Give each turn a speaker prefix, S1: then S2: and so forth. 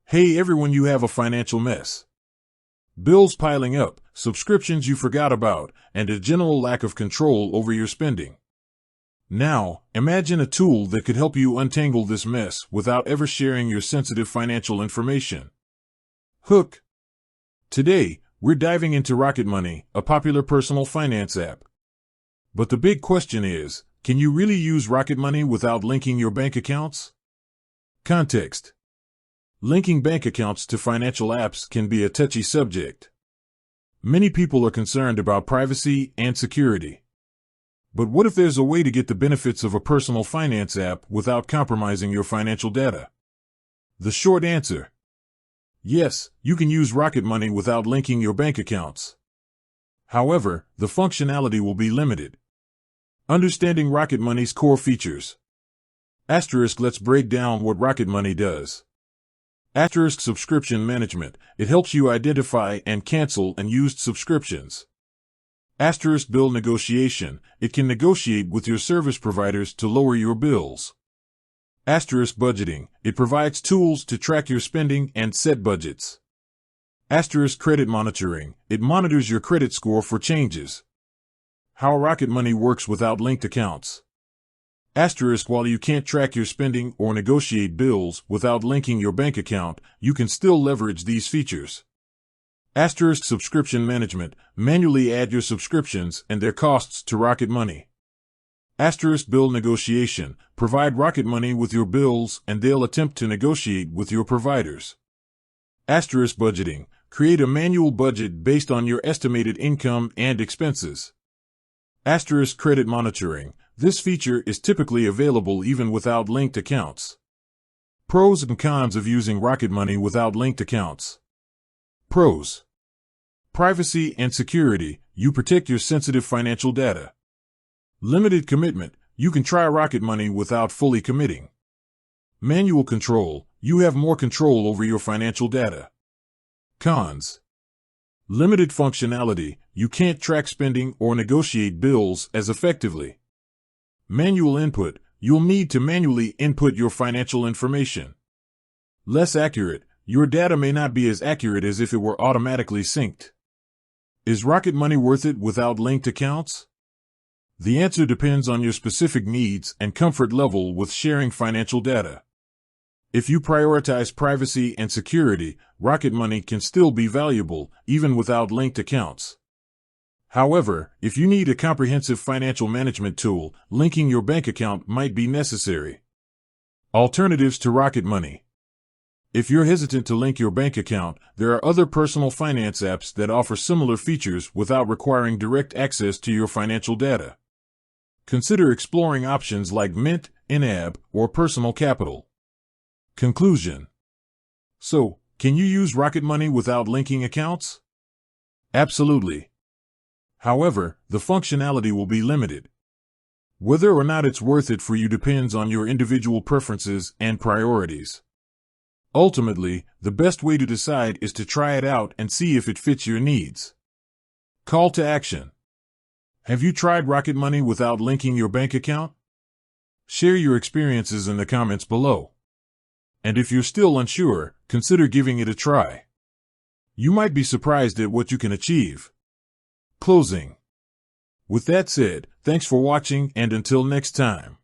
S1: Hey everyone, you have a financial mess. Bills piling up, subscriptions you forgot about, and a general lack of control over your spending. Now, imagine a tool that could help you untangle this mess without ever sharing your sensitive financial information. Hook. Today, we're diving into Rocket Money, a popular personal finance app. But the big question is, can you really use Rocket Money without linking your bank accounts? Context. Linking bank accounts to financial apps can be a touchy subject. Many people are concerned about privacy and security. But what if there's a way to get the benefits of a personal finance app without compromising your financial data? The short answer: yes, you can use Rocket Money without linking your bank accounts. However, the functionality will be limited. Understanding Rocket Money's core features. Let's break down what Rocket Money does. Subscription management. It helps you identify and cancel unused subscriptions. Bill negotiation. It can negotiate with your service providers to lower your bills. Budgeting. It provides tools to track your spending and set budgets. Credit monitoring. It monitors your credit score for changes. How Rocket Money works without linked accounts. While you can't track your spending or negotiate bills without linking your bank account, you can still leverage these features. Subscription management. Manually add your subscriptions and their costs to Rocket Money. Bill negotiation. Provide Rocket Money with your bills and they'll attempt to negotiate with your providers. Budgeting. Create a manual budget based on your estimated income and expenses. Credit monitoring. This feature is typically available even without linked accounts. Pros and cons of using Rocket Money without linked accounts. Pros. Privacy and security. You protect your sensitive financial data. Limited commitment. You can try Rocket Money without fully committing. Manual control. You have more control over your financial data. Cons. Limited functionality. You can't track spending or negotiate bills as effectively. Manual input. You'll need to manually input your financial information. Less accurate. Your data may not be as accurate as if it were automatically synced. Is Rocket Money worth it without linked accounts? The answer depends on your specific needs and comfort level with sharing financial data. If you prioritize privacy and security, Rocket Money can still be valuable, even without linked accounts. However, if you need a comprehensive financial management tool, linking your bank account might be necessary. Alternatives to Rocket Money. If you're hesitant to link your bank account, there are other personal finance apps that offer similar features without requiring direct access to your financial data. Consider exploring options like Mint, in-app, or Personal Capital. Conclusion. So, can you use Rocket Money without linking accounts? Absolutely. However, the functionality will be limited. Whether or not it's worth it for you depends on your individual preferences and priorities. Ultimately, the best way to decide is to try it out and see if it fits your needs. Call to action. Have you tried Rocket Money without linking your bank account? Share your experiences in the comments below. And if you're still unsure, consider giving it a try. You might be surprised at what you can achieve. Closing. With that said, thanks for watching and until next time.